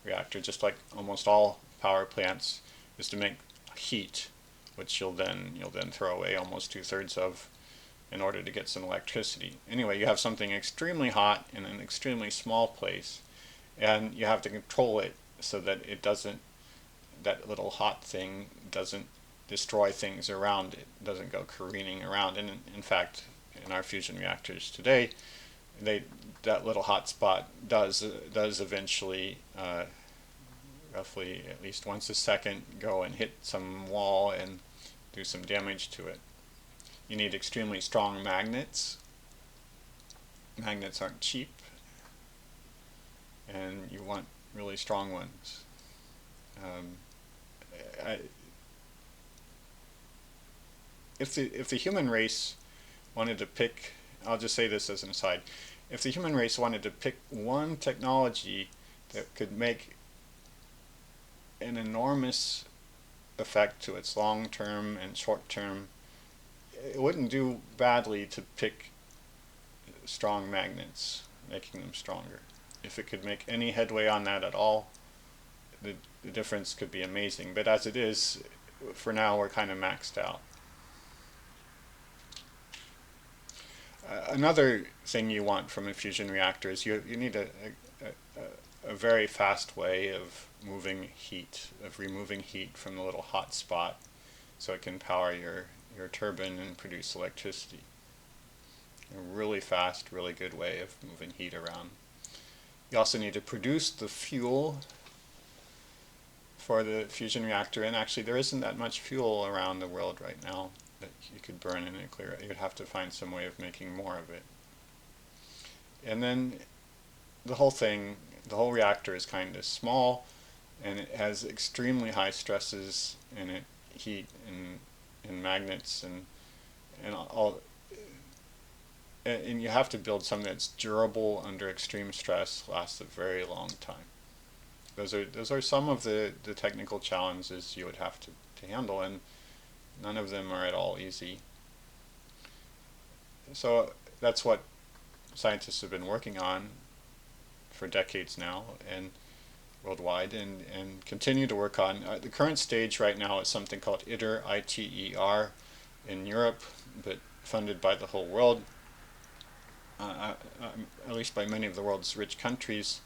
reactor, just like almost all power plants, is to make heat, which you'll then throw away almost 2/3 of in order to get some electricity. Anyway, you have something extremely hot in an extremely small place, and you have to control it so that that little hot thing doesn't destroy things around it, doesn't go careening around. And in fact, in our fusion reactors today, that little hot spot does eventually, roughly at least once a second, go and hit some wall and do some damage to it. You need extremely strong magnets. Magnets aren't cheap, and you want really strong ones. If the human race wanted to pick I'll just say this as an aside. If the human race wanted to pick one technology that could make an enormous effect to its long-term and short-term, it wouldn't do badly to pick strong magnets, making them stronger. If it could make any headway on that at all, the difference could be amazing. But as it is, for now, we're kind of maxed out. Another thing you want from a fusion reactor is you need a very fast way of moving heat, of removing heat from the little hot spot so it can power your turbine and produce electricity. A really fast, really good way of moving heat around. You also need to produce the fuel for the fusion reactor, and actually there isn't that much fuel around the world right now that you could burn in nuclear. You'd have to find some way of making more of it. And then the whole reactor is kind of small, and it has extremely high stresses in it, heat and magnets and all. And you have to build something that's durable under extreme stress, lasts a very long time. Those are some of the technical challenges you would have to handle, and none of them are at all easy. So that's what scientists have been working on for decades now and worldwide, and continue to work on. The current stage right now is something called ITER, I-T-E-R, in Europe, but funded by the whole world, at least by many of the world's rich countries.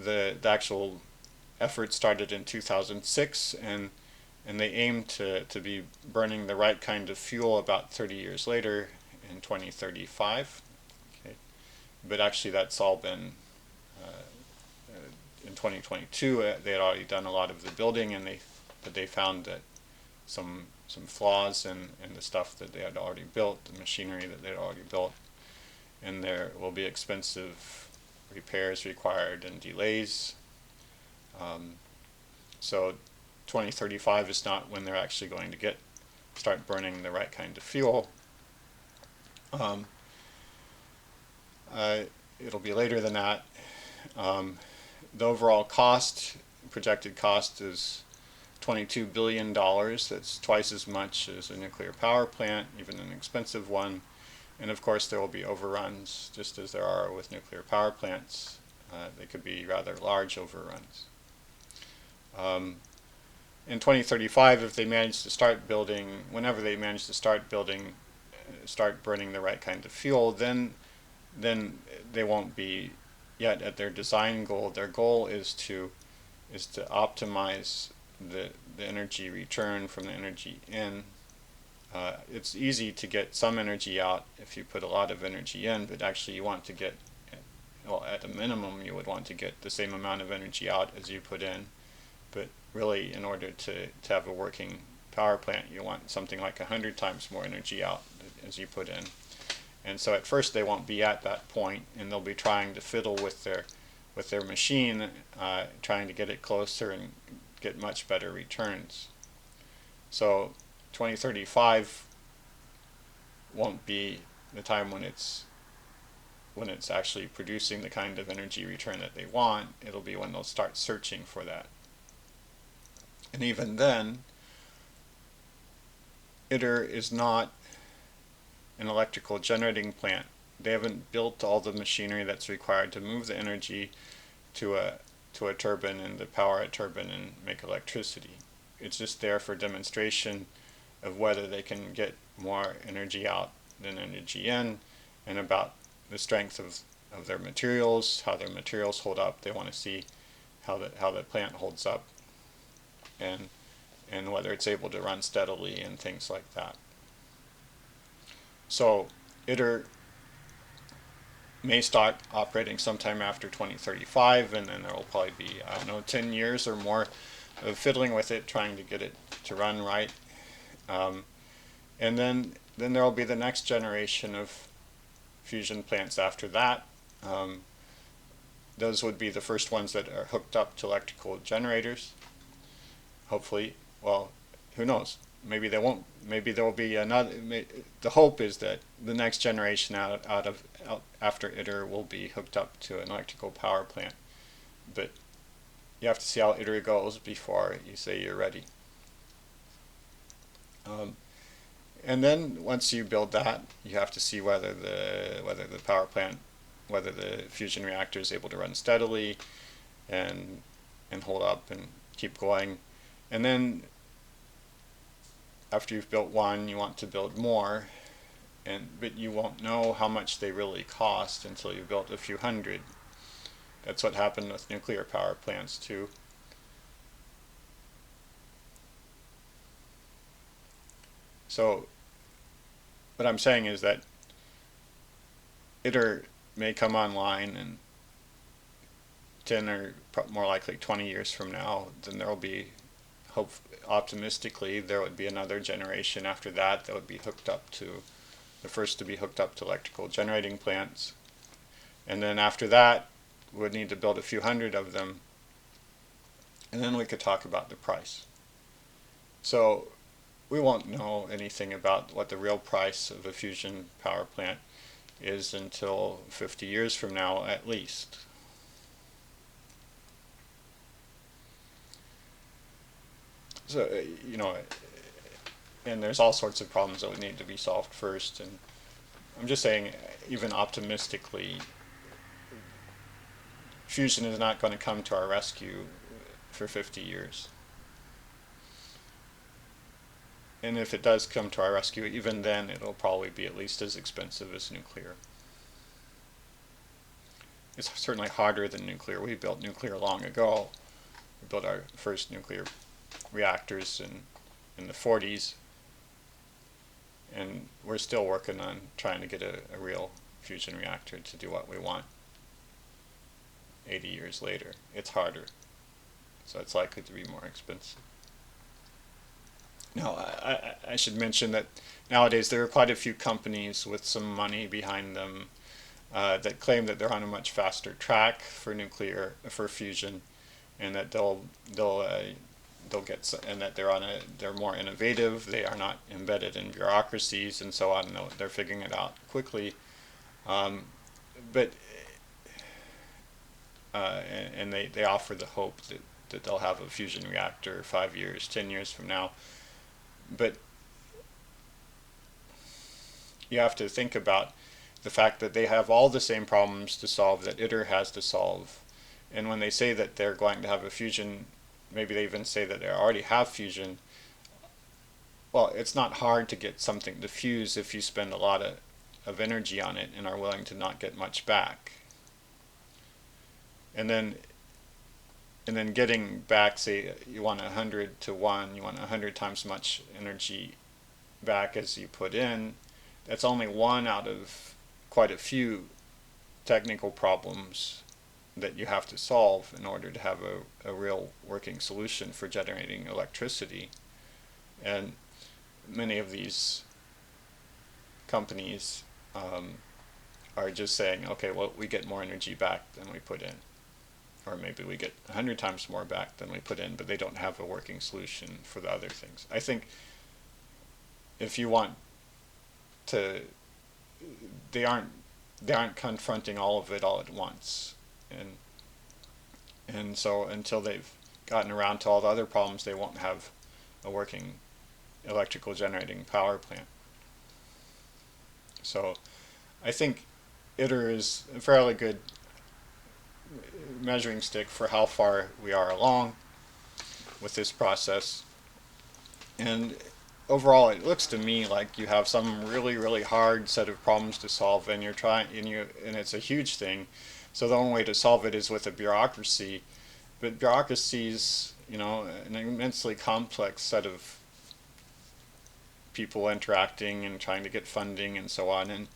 The actual effort started in 2006, and they aim to be burning the right kind of fuel about 30 years later in 2035. Okay. But actually that's all been, in 2022 they had already done a lot of the building, and they found that some flaws in the stuff that they had already built, the machinery that they had already built, and there will be expensive repairs required and delays. So 2035 is not when they're actually going to start burning the right kind of fuel. It'll be later than that. The overall projected cost is $22 billion. That's twice as much as a nuclear power plant, even an expensive one. And of course there will be overruns, just as there are with nuclear power plants. They could be rather large overruns. In 2035, if they manage to start building, whenever they manage to start building, start burning the right kind of fuel, then they won't be yet at their design goal. Their goal is to optimize the energy return from the energy in. It's easy to get some energy out if you put a lot of energy in, but actually you want to get, well, at a minimum you would want to get the same amount of energy out as you put in. But really, in order to have a working power plant, you want something like 100 times more energy out as you put in. And so at first they won't be at that point, and they'll be trying to fiddle with their machine, trying to get it closer and get much better returns. So 2035 won't be the time when it's actually producing the kind of energy return that they want. It'll be when they'll start searching for that. And even then, ITER is not an electrical generating plant. They haven't built all the machinery that's required to move the energy to a turbine and to power a turbine and make electricity. It's just there for demonstration of whether they can get more energy out than energy in, and about the strength of their materials, how their materials hold up. They want to see how the plant holds up, and whether it's able to run steadily and things like that. So ITER may start operating sometime after 2035, and then there will probably be, I don't know, 10 years or more of fiddling with it, trying to get it to run right. And then there will be the next generation of fusion plants after that. Those would be the first ones that are hooked up to electrical generators. Hopefully, well, who knows? maybe they won't. Maybe there will be another. The hope is that the next generation out after ITER will be hooked up to an electrical power plant. But you have to see how ITER goes before you say you're ready. And then once you build that, you have to see whether the power plant, whether the fusion reactor is able to run steadily and hold up and keep going. And then after you've built one, you want to build more, but you won't know how much they really cost until you've built a few hundred. That's what happened with nuclear power plants too. So what I'm saying is that ITER may come online in 10 or more likely 20 years from now. Then there will be, hope optimistically, there would be another generation after that that would be hooked up to, the first to be hooked up to electrical generating plants. And then after that, we would need to build a few hundred of them. And then we could talk about the price. So we won't know anything about what the real price of a fusion power plant is until 50 years from now at least. So, and there's all sorts of problems that would need to be solved first. And I'm just saying, even optimistically, fusion is not going to come to our rescue for 50 years. And if it does come to our rescue, even then it'll probably be at least as expensive as nuclear. It's certainly harder than nuclear. We built nuclear long ago. We built our first nuclear reactors in the 40s, and we're still working on trying to get a real fusion reactor to do what we want 80 years later. It's harder, so it's likely to be more expensive. Now, I should mention that nowadays there are quite a few companies with some money behind them that claim that they're on a much faster track for fusion, and that they'll get, and that they're more innovative. They are not embedded in bureaucracies and so on. They're figuring it out quickly, but and they offer the hope that they'll have a fusion reactor 5 years, 10 years from now. But you have to think about the fact that they have all the same problems to solve that ITER has to solve. And when they say that they're going to have a fusion, maybe they even say that they already have fusion. Well, it's not hard to get something to fuse if you spend a lot of energy on it and are willing to not get much back. And then getting back, say you want 100 to 1, you want 100 times much energy back as you put in. That's only one out of quite a few technical problems that you have to solve in order to have a real working solution for generating electricity. And many of these companies are just saying, okay, well, we get more energy back than we put in. Or maybe we get 100 times more back than we put in, but they don't have a working solution for the other things. I think if you want to, they aren't confronting all of it all at once, and so until they've gotten around to all the other problems, they won't have a working electrical generating power plant. So I think ITER is a fairly good measuring stick for how far we are along with this process. And overall, it looks to me like you have some really hard set of problems to solve, and and it's a huge thing. So the only way to solve it is with a bureaucracy. But bureaucracies, an immensely complex set of people interacting and trying to get funding and so on. And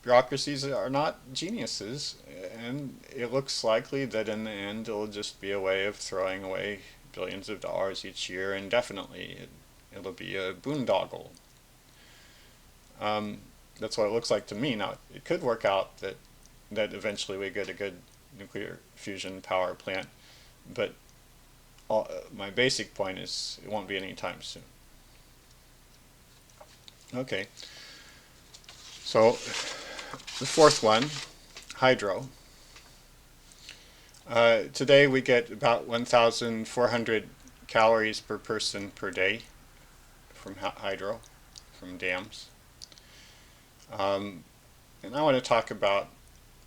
bureaucracies are not geniuses, and it looks likely that in the end it'll just be a way of throwing away billions of dollars each year indefinitely. It'll be a boondoggle. That's what it looks like to me. Now, it could work out that eventually we get a good nuclear fusion power plant, but my basic point is it won't be anytime soon. Okay, so the fourth one, hydro. Today we get about 1,400 calories per person per day from hydro, from dams. And I want to talk about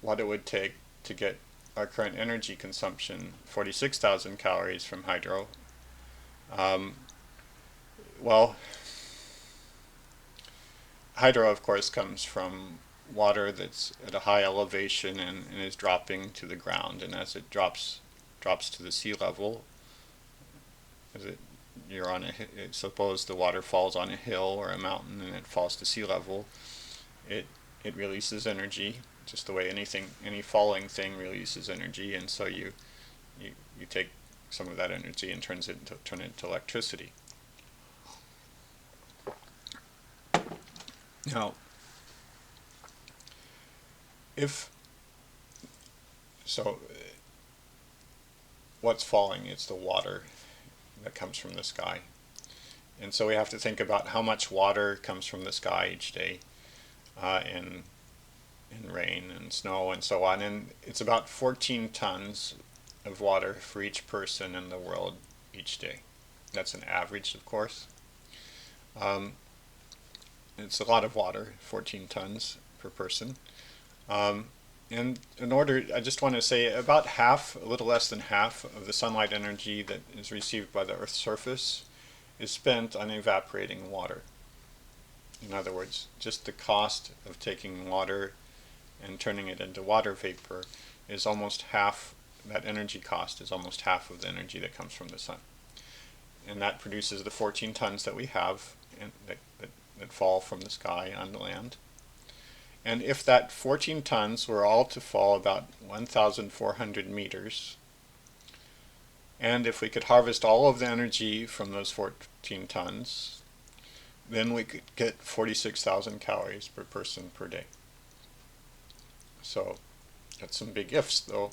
what it would take to get our current energy consumption, 46,000 calories from hydro. Um, well, hydro, of course, comes from water that's at a high elevation and is dropping to the ground. And as it drops to the sea level, as it you're on a suppose the water falls on a hill or a mountain and it falls to sea level, it it releases energy just the way any falling thing releases energy, and so you take some of that energy and turn it into electricity. Now, if so, what's falling? It's the water that comes from the sky, and so we have to think about how much water comes from the sky each day, in rain and snow and so on, and it's about 14 tons of water for each person in the world each day. That's an average, of course. Um, it's a lot of water, 14 tons per person. Um, and in order, I just want to say about half, a little less than half of the sunlight energy that is received by the Earth's surface is spent on evaporating water. In other words, just the cost of taking water and turning it into water vapor is almost half, that energy cost is almost half of the energy that comes from the sun. And that produces the 14 tons that we have that fall from the sky on the land. And if that 14 tons were all to fall about 1,400 meters, and if we could harvest all of the energy from those 14 tons, then we could get 46,000 calories per person per day. So that's some big ifs, though.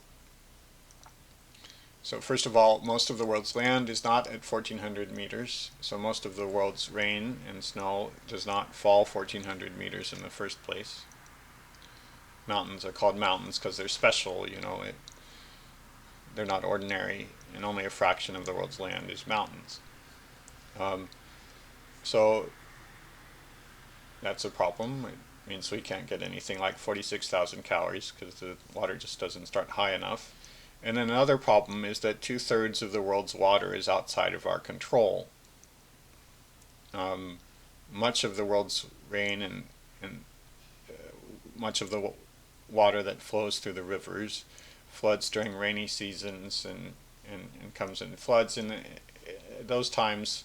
So first of all, most of the world's land is not at 1,400 meters, so most of the world's rain and snow does not fall 1,400 meters in the first place. Mountains are called mountains because they're special, they're not ordinary, and only a fraction of the world's land is mountains. So that's a problem. It means we can't get anything like 46,000 calories because the water just doesn't start high enough. And then another problem is that 2/3 of the world's water is outside of our control. Much of the world's rain and much of the water that flows through the rivers floods during rainy seasons and comes in floods. And those times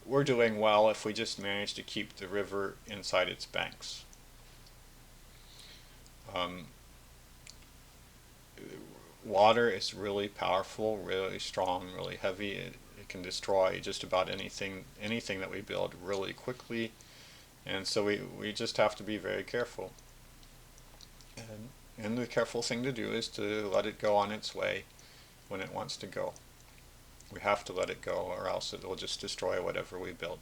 we're doing well if we just manage to keep the river inside its banks. Water is really powerful, really strong, really heavy. It can destroy just about anything that we build really quickly, and so we just have to be very careful. And the careful thing to do is to let it go on its way when it wants to go. We have to let it go, or else it will just destroy whatever we build.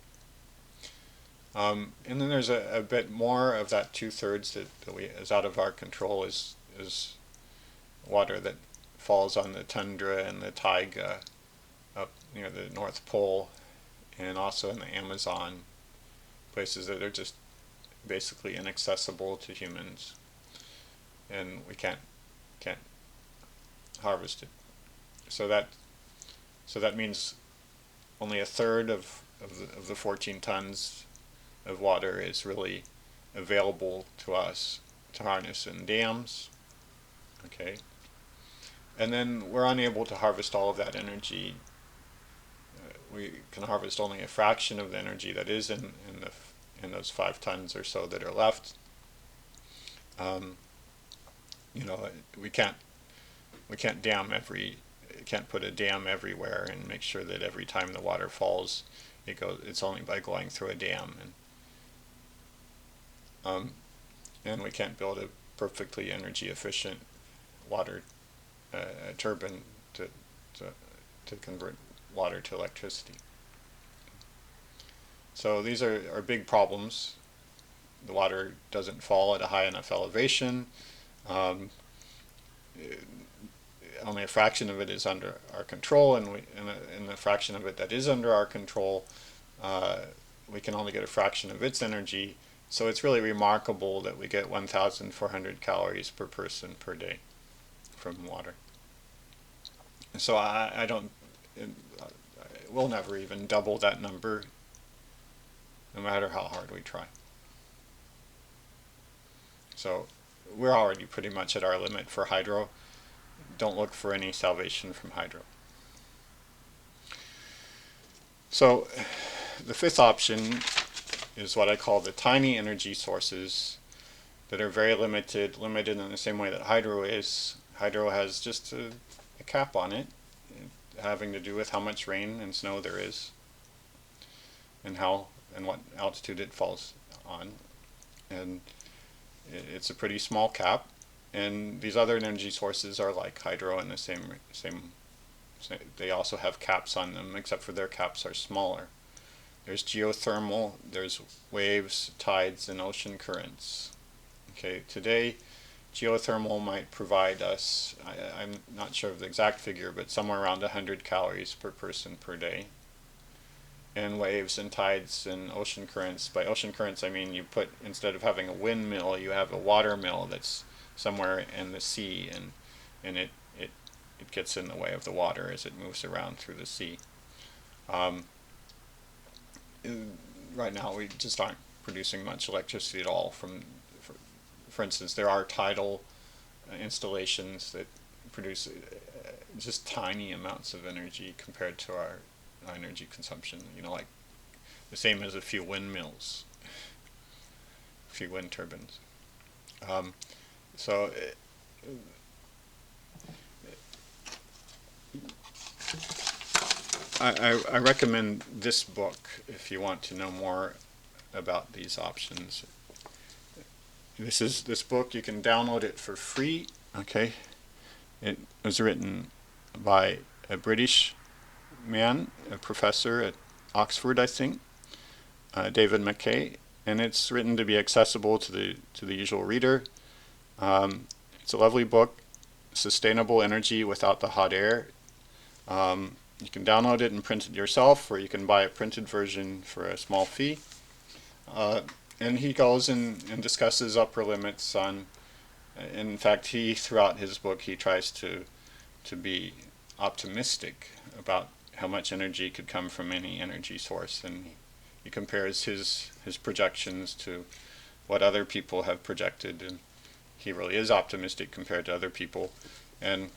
And then there's a bit more of that 2/3 that is out of our control is water that falls on the tundra and the taiga up near the North Pole, and also in the Amazon, places that are just basically inaccessible to humans, and we can't harvest it. So that means only a third of the 14 tons of water is really available to us to harness in dams. Okay, and then we're unable to harvest all of that energy. We can harvest only a fraction of the energy that is in those 5 tons or so that are left. We can't can't put a dam everywhere and make sure that every time the water falls, it's only by going through a dam, and we can't build a perfectly energy efficient water turbine to convert water to electricity. So these are big problems, the water doesn't fall at a high enough elevation. Um, Only a fraction of it is under our control, and in the fraction of it that is under our control, uh, we can only get a fraction of its energy. So it's really remarkable that we get 1,400 calories per person per day from water. So I don't, we'll never even double that number, no matter how hard we try. So we're already pretty much at our limit for hydro. Don't look for any salvation from hydro. So the fifth option is what I call the tiny energy sources that are very limited in the same way that hydro is. Hydro has just a cap on it, having to do with how much rain and snow there is, and what altitude it falls on. And it's a pretty small cap. And these other energy sources are like hydro in the same, they also have caps on them, except for their caps are smaller. There's geothermal, there's waves, tides, and ocean currents. Okay, today geothermal might provide us, I'm not sure of the exact figure, but somewhere around 100 calories per person per day. And waves and tides and ocean currents, by ocean currents I mean instead of having a windmill, you have a water mill that's somewhere in the sea, and it gets in the way of the water as it moves around through the sea. Right now we just aren't producing much electricity at all for instance, there are tidal installations that produce just tiny amounts of energy compared to our energy consumption, like the same as a few windmills, a few wind turbines. So I recommend this book if you want to know more about these options. This book, you can download it for free. Okay, it was written by a British man, a professor at Oxford, I think, David McKay, and it's written to be accessible to the usual reader. It's a lovely book, Sustainable Energy Without the Hot Air. You can download it and print it yourself, or you can buy a printed version for a small fee. And he goes and discusses upper limits on, in fact, throughout his book, he tries to be optimistic about how much energy could come from any energy source, and he compares his projections to what other people have projected, and he really is optimistic compared to other people. And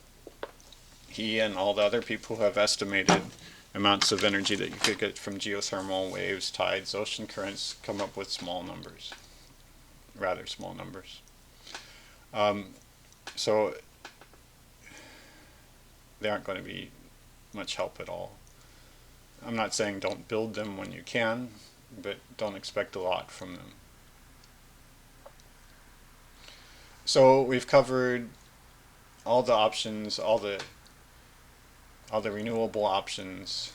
he and all the other people have estimated amounts of energy that you could get from geothermal, waves, tides, ocean currents, come up with small numbers, rather small numbers. So they aren't going to be much help at all. I'm not saying don't build them when you can, but don't expect a lot from them. So we've covered all the options, all the renewable options,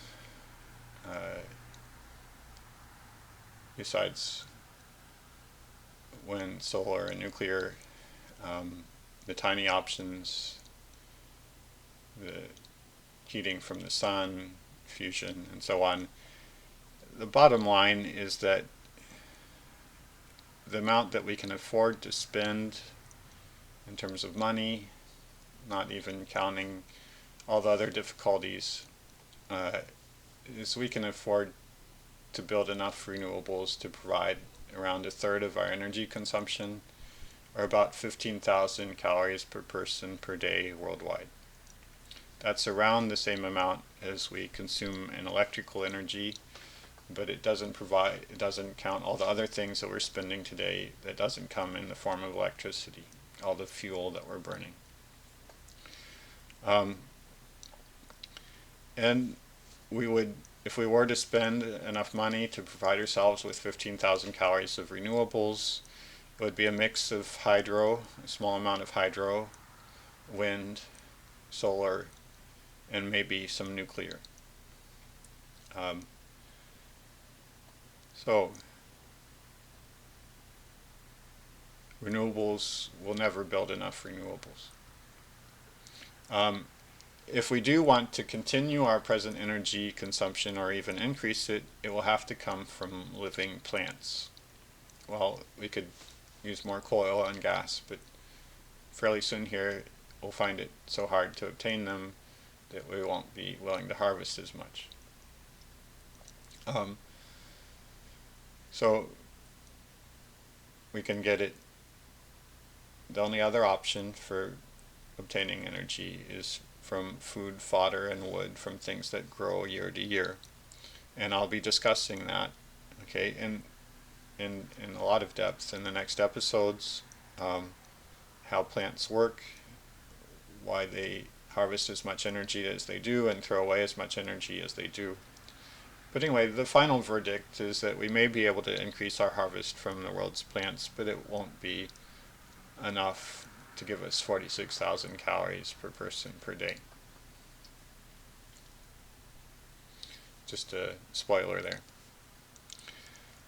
besides wind, solar, and nuclear, the tiny options, the heating from the sun, fusion, and so on. The bottom line is that the amount that we can afford to spend in terms of money, not even counting all the other difficulties, is we can afford to build enough renewables to provide around a third of our energy consumption, or about 15,000 calories per person per day worldwide. That's around the same amount as we consume in electrical energy, but it doesn't count all the other things that we're spending today that doesn't come in the form of electricity, all the fuel that we're burning. And if we were to spend enough money to provide ourselves with 15,000 calories of renewables, it would be a mix of hydro, a small amount of hydro, wind, solar, and maybe some nuclear. So renewables, we'll never build enough renewables. If we do want to continue our present energy consumption or even increase it, it will have to come from living plants. Well, we could use more coal, oil, and gas, but fairly soon here we'll find it so hard to obtain them that we won't be willing to harvest as much. So we can get it. The only other option for obtaining energy is from food, fodder, and wood from things that grow year to year. And I'll be discussing that, okay, in a lot of depth in the next episodes, how plants work, why they harvest as much energy as they do and throw away as much energy as they do. But anyway, the final verdict is that we may be able to increase our harvest from the world's plants, but it won't be enough to give us 46,000 calories per person per day. Just a spoiler there.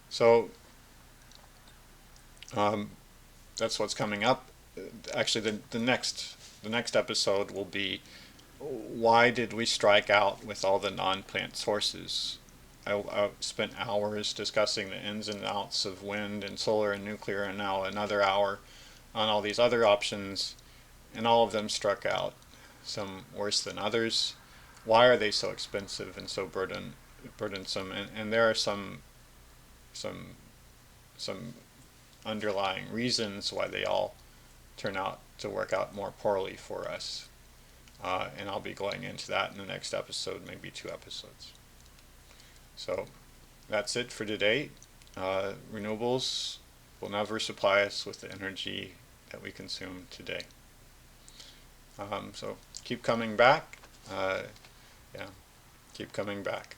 So that's what's coming up. Actually, the next episode will be, why did we strike out with all the non-plant sources? I spent hours discussing the ins and outs of wind and solar and nuclear, and now another hour on all these other options, and all of them struck out, some worse than others. Why are they so expensive and so burdensome? And there are some underlying reasons why they all turn out to work out more poorly for us. And I'll be going into that in the next episode, maybe 2 episodes. So that's it for today. Renewables will never supply us with the energy that we consume today. So keep coming back. Keep coming back.